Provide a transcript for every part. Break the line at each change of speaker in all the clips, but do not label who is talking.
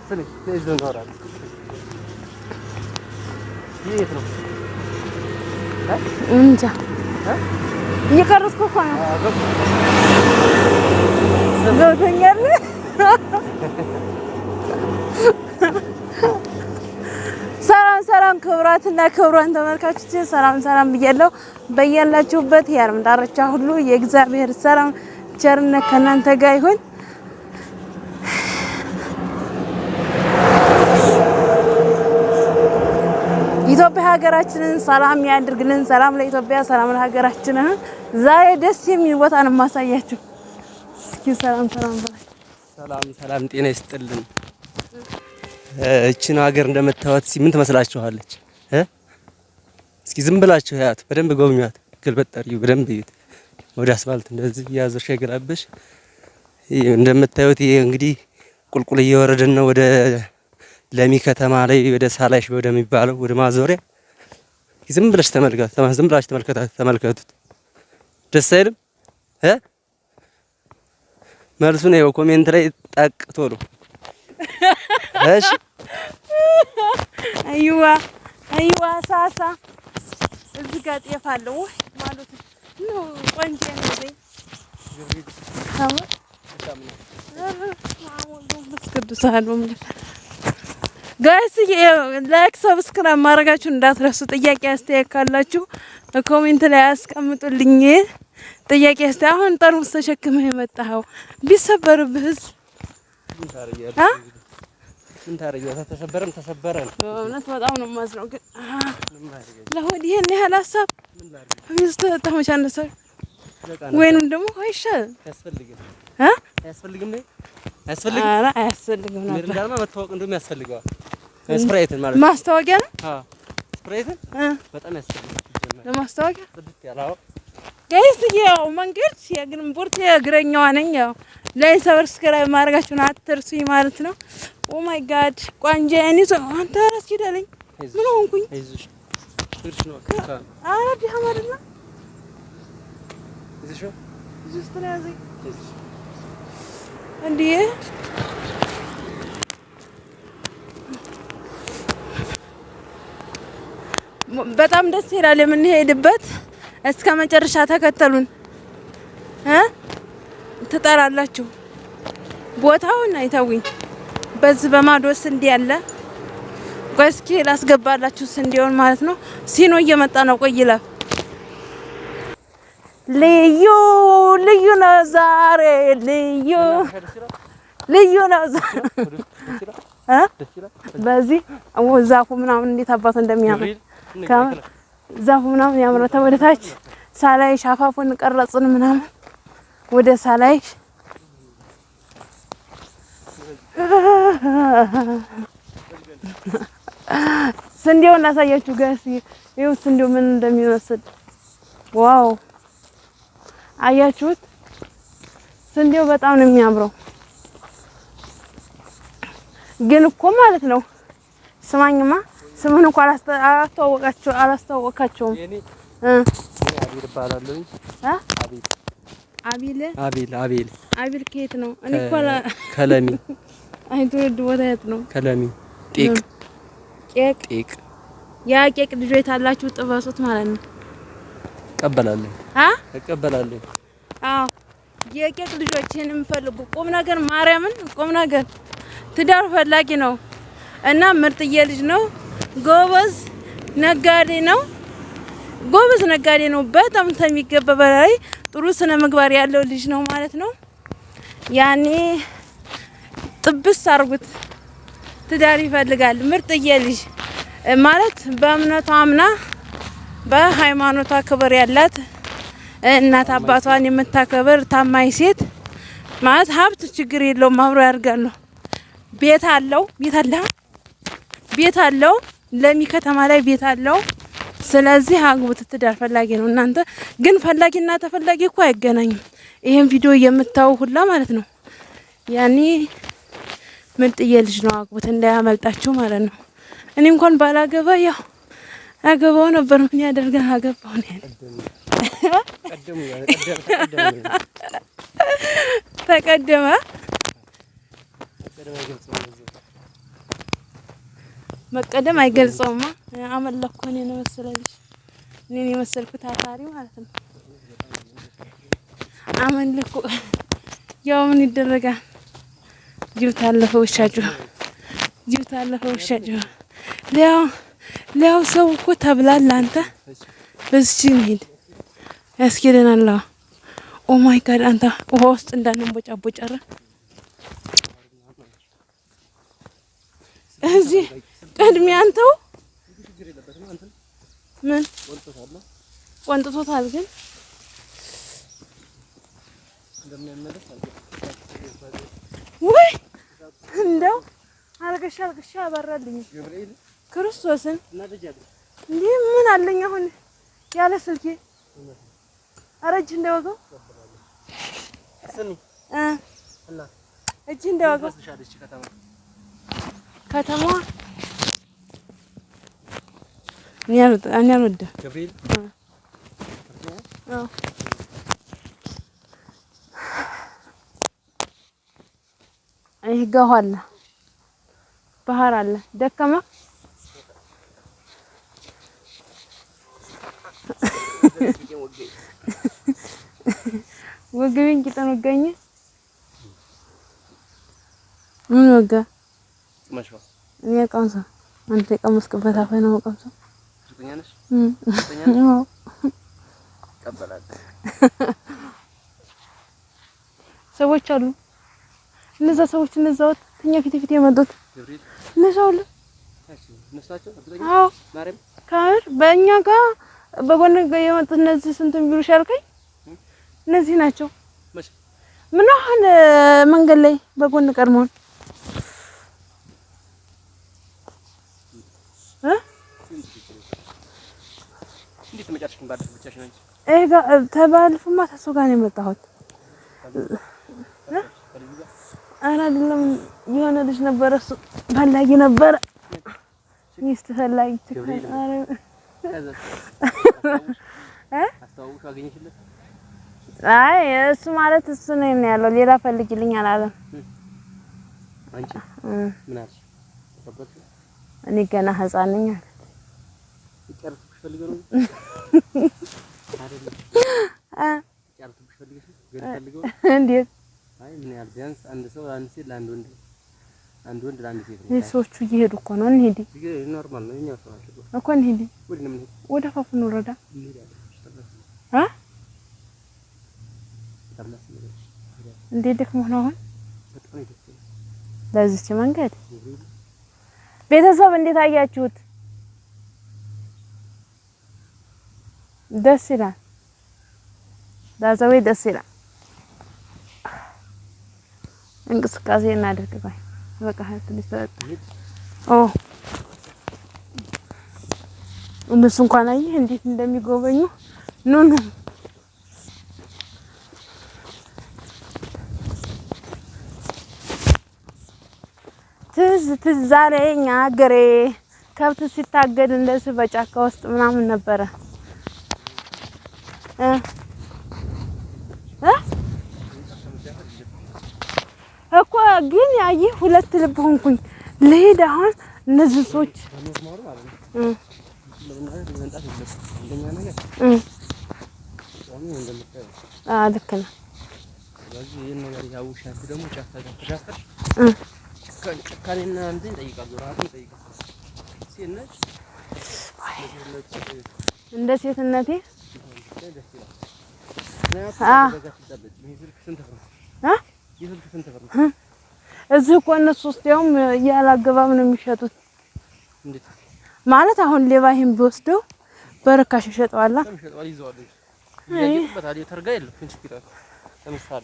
ስሚ ለዚህ ነው አራል የት ነው
እንጃ እየቀረስኩ እኮ ነው ገብቶኛል ሰላም ክብራትና ክብራን ተመልካቾች ሰላም ብያለሁ በያላችሁበት የዓለም ዳርቻ ሁሉ የእግዚአብሔር ሰላም ቸርነት ከናንተ ጋር ይሁን ኢትዮጵያ ሀገራችንን ሰላም ያድርግልን ሰላም ለኢትዮጵያ ሰላም ለሀገራችን ዛሬ ደስ የሚል ቦታ ነው ማሳያችሁ እስኪ ሰላም
ሰላም ጤና ይስጥልን እቺን ሀገር እንደምታዩት ምን ትመስላችኋለች እስኪ ዝም ብላችሁ ያት በደንብ ጎብኙት ግልበጣሪው በደንብ ይት ወደ አስፋልት እንደዚህ ያዘሽ ይገላበሽ እንደምታዩት ይሄ እንግዲህ ቁልቁል እየወረደን ነው ወደ ለሚ ከተማ ላይ ወደ ሳላሽ ወደሚባለው ወደ ማዞሪያ ዝም ብለሽ ተመልከቱት ደስ አይልም መልሱ ነው ኮሜንት ላይ ጠቅቶ ነው እሺ አይዋ ሳሳ እዚህ ጋር ጤፋለሁ ማለት ነው ቆንጆ ነው ዘይ ጋይስ ላይክ ሰብስክራይብ ማድረጋችሁ እንዳትረሱ ጥያቄ አስተያየት ካላችሁ ኮሜንት ላይ አስቀምጡልኝ ጥያቄ አስተያየት አሁን ጠርሙስ ተሸክመህ የመጣኸው ቢሰበርብህስ ምን ታረጋታ ተሰበረ ነው እውነት በጣም ነው ማዝነው ግን ለሆድ ይሄን ያህል ሐሳብ ሚስት ተመቻነሰ ወይንም ደግሞ አይሻል ያስፈልግም ኧረ አያስፈልግም ነበር ምንድነው መታወቅ እንደውም ያስፈልገዋል ስፕራይትን ማለት ማስታወቂያ ነው ስፕራይትን በጣም ያስፈልጋል ለማስታወቂያ ጽድት ያላው ጋይስ ያው መንገድ የግንቦርት የእግረኛዋ ነኝ ያው ላይ ሰብስክራይብ ማድረጋችሁን አትርሱኝ ማለት ነው ኦ ማይ ጋድ ቋንጃኒ አንተ ራስ ኪዳለኝ ምን ሆንኩኝ አይዞሽ ፍርሽ ነው አረዲ ሐማድና እዚሽ ስትራዚ እንዴ በጣም ደስ ይላል የምንሄድበት እስከ መጨረሻ ተከተሉን ትጠራላችሁ ቦታውን አይታውኝ በዚህ በማዶስ እንዲ ያለ ቆስኪ ላስገባላችሁ እንዲሆን ማለት ነው ሲኖ እየመጣ ነው ቆይላፍ ልዩ ነው ዛሬ ልዩ ነው በዚህ ዛፉ ምናምን እንዴት አባቱ እንደሚያምር ዛፉ ምናምን ያምራታ ወደታች ሳላይ ሻፋፉን ቀረጽን ምናምን ወደ ሳላይ ስንዴው እናሳያችሁ ጋይስ ይኸው ስንዴው ምን እንደሚመስል ዋው አያችሁት ስንዴው በጣም ነው የሚያምረው ግን እኮ ማለት ነው ስማኝማ ስሙን እንኳን አላስተዋወቃቸውም አቢል ባላሉኝ አቢል ከየት ነው እኔ እኮ ከለሚ አይተወድ ወዳት ነው ከለሚ ቄቅ ያ ቄቅ ልጆች ታላችሁ ጥበሱት ማለት ነው እቀበላለሁ አዎ የቄቅ ልጆችን እንፈልጉ ቁም ነገር ማርያምን ቁም ነገር ትዳር ፈላጊ ነው እና ምርጥዬ ልጅ ነው ጎበዝ ነጋዴ ነው በጣም ተሚገባ በላይ ጥሩ ስነ ምግባር ያለው ልጅ ነው ማለት ነው ያኔ ጥብስ አርጉት ትዳር ይፈልጋል ምርጥዬ ልጅ ማለት በእምነቷ አምና በሃይማኖቷ ክብር ያላት እናት አባቷን የምታከብር ታማኝ ሴት ማለት ሀብት ችግር የለውም አብሮ ያርጋሉ ቤት አለው ለሚ ከተማ ላይ ቤት አለው ስለዚህ አግቡት ትዳር ፈላጊ ነው እናንተ ግን ፈላጊና ተፈላጊ እኮ አይገናኙም ይሄን ቪዲዮ የምታው ሁላ ማለት ነው ያኔ ምርጥዬ ልጅ ነው አግቡት እንዳያመልጣችሁ ማለት ነው እኔ እንኳን ባላገባ ያው አገባው ነበር ምን ያደርጋል አገባው ነው ተቀደመ
መቀደም አይገልጸውማ አመለኩ እኔን መሰለልሽ እኔን የመሰልኩት ታታሪ ማለት ነው አመለኩ ያው ምን ይደረጋል ጅብ ታለፈው ሊያው ሰው እኮ ተብላል አንተ በዚህ እንሂድ ያስኬደናል ኦ ማይ ጋድ አንተ ውሃ ውስጥ እንዳንቦጫቦጫራ እዚህ ቀድሜ አንተው ምን ቆንጥቶታል ግን ወይ እንደው አርገሻ አባራልኝ ክርስቶስን እንዴ ምን አለኝ አሁን ያለ ስልኬ አረጅ እንደወገው
ስሚ እና
እጅ እንደወገው ከተማ እኔ አልወድም
ገብርኤል
አዎ ይገዋል ባህር አለ ደከማ ወገቤን ቂጠን ወጋኝ ምን ወጋ
ማሽዋ
እኔ ቀምሳ አንተ ቀመስክበት አፈ ነው ቀምሳ
ትኛነሽ
ነው
ቀበላል
ሰዎች አሉ እነዛ ሰዎች እነዛው ተኛ ፊት የመጡት
ገብርኤል
እነዛው
ነሳቸው
አዎ
ማርያም
ካር በእኛ ጋር በጎን የመጡት እነዚህ ስንቱን ቢሉ ሻልከኝ እነዚህ ናቸው ምን አሁን መንገድ ላይ በጎን ቀርመውን
እንዴት መጫርሽን ባደረክ ብቻሽ ነው
ተባልፉማ ተሱ ጋር ነው የመጣሁት አራ አይደለም የሆነ ልጅ ነበር እሱ ፈላጊ ነበር ሚስት ፈላጊ አረ
አስተዋውሽ አገኘሽለት
አይ እሱ ማለት እሱ ነው ያለው ሌላ ፈልግልኝ አላለም
አንቺ ምን አልሽ ተቀበልሽ
እኔ ገና ህፃን ነኝ አለ
ይቀርብሽ ፈልገው ነው አይደለም ይቀርብሽ ፈልገሽ ገና ፈልገው እንዴት አይ ምን ያህል ቢያንስ አንድ ሰው አንድ ሴት ለአንድ ወንድ ለአንድ ሴት ነው
ሰዎቹ እየሄዱ እኮ ነው እንሂድ
ኖርማል ነው እኛ ሰው
እኮ እንሂድ
ወዲንም
ወደ ፋፉን ወረዳ እንዴት ደክሞህ ነው አሁን ለዚች መንገድ ቤተሰብ እንዴት አያችሁት ደስ ይላል ዳዛዌ ደስ ይላል እንቅስቃሴ እናድርግ ባይ በቃ ትንሽ ኦ እነሱ እንኳን አየህ እንዴት እንደሚጎበኙ ኑ ትዝ አለኝ አገሬ ከብት ሲታገድ እንደዚህ በጫካ ውስጥ ምናምን ነበረ እኮ ግን ያየህ ሁለት ልብ ሆንኩኝ ልሄድ አሁን እነዚህ ሰዎች ልክ ነው
ጭካኔና እንትን ይጠይቃሉ ራሱን ይጠይቃሉ ሴትነት
እንደ ሴትነቴ እዚህ እኮ እነሱ ውስጥ ያውም ያላገባብ ነው የሚሸጡት ማለት አሁን ሌባ ይሄን ቢወስደው በርካሽ ይሸጣዋል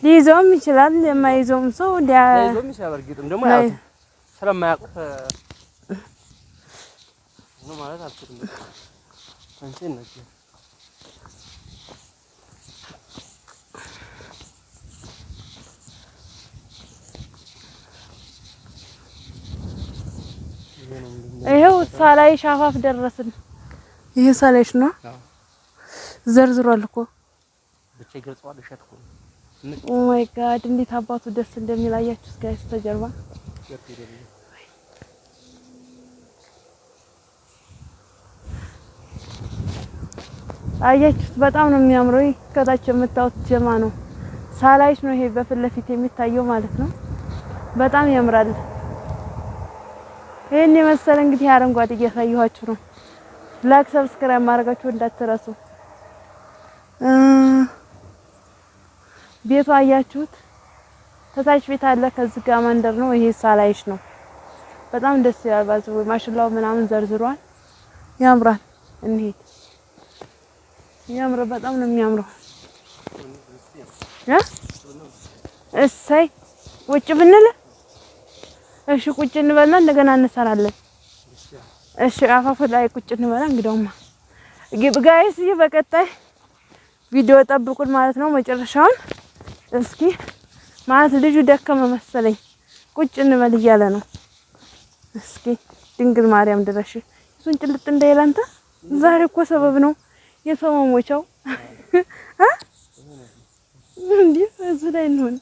ሊይዘውም ይችላል የማይዘውም ሰው
ሊይዘውም ይችላል በርግጥም ደግሞ ያው ስለማያውቁት ነው ማለት አልችልም አንቺ ነሽ
ይሄው ሳላይ ሻፋፍ ደረስን ይሄ ሳላይሽ ነው ዘርዝሯል እኮ
ብቻ ይገልጸዋል እሸት እኮ
ኦ ማይ ጋድ እንዴት አባቱ ደስ እንደሚላያችሁ ጋይስ ተጀርባ አያችሁት? በጣም ነው የሚያምረው። ከታች የምታዩት ጀማ ነው። ሳላይሽ ነው ይሄ በፊት ለፊት የሚታየው ማለት ነው። በጣም ያምራል። ይሄን የመሰለ እንግዲህ አረንጓዴ እያሳየኋችሁ ነው። ላይክ ሰብስክራይብ ማድረጋችሁ እንዳትረሱ። ቤቱ አያችሁት? ከታች ቤት አለ። ከዚህ ጋር መንደር ነው። ይሄ ሳላይሽ ነው። በጣም ደስ ይላል። ባዝሩ ማሽላው ምናምን ዘርዝሯል። ያምራል። እንሂድ። ያምራል። በጣም ነው የሚያምረው። እሰይ ቁጭ ብንል እሺ፣ ቁጭ እንበልና እንደገና እንሰራለን። እሺ፣ አፋፉ ላይ ቁጭ እንበላ። እንግዲያውማ ጋይስ በቀጣይ ቪዲዮ ጠብቁን ማለት ነው። መጨረሻውን እስኪ ማለት ልጁ ደከመ መሰለኝ ቁጭ እንበል እያለ ነው። እስኪ ድንግል ማርያም ድረሽ እሱን ጭልጥ እንዳይላንተ ዛሬ እኮ ሰበብ ነው የሰው መሞቻው እንዴ እዚህ ላይ እንሆን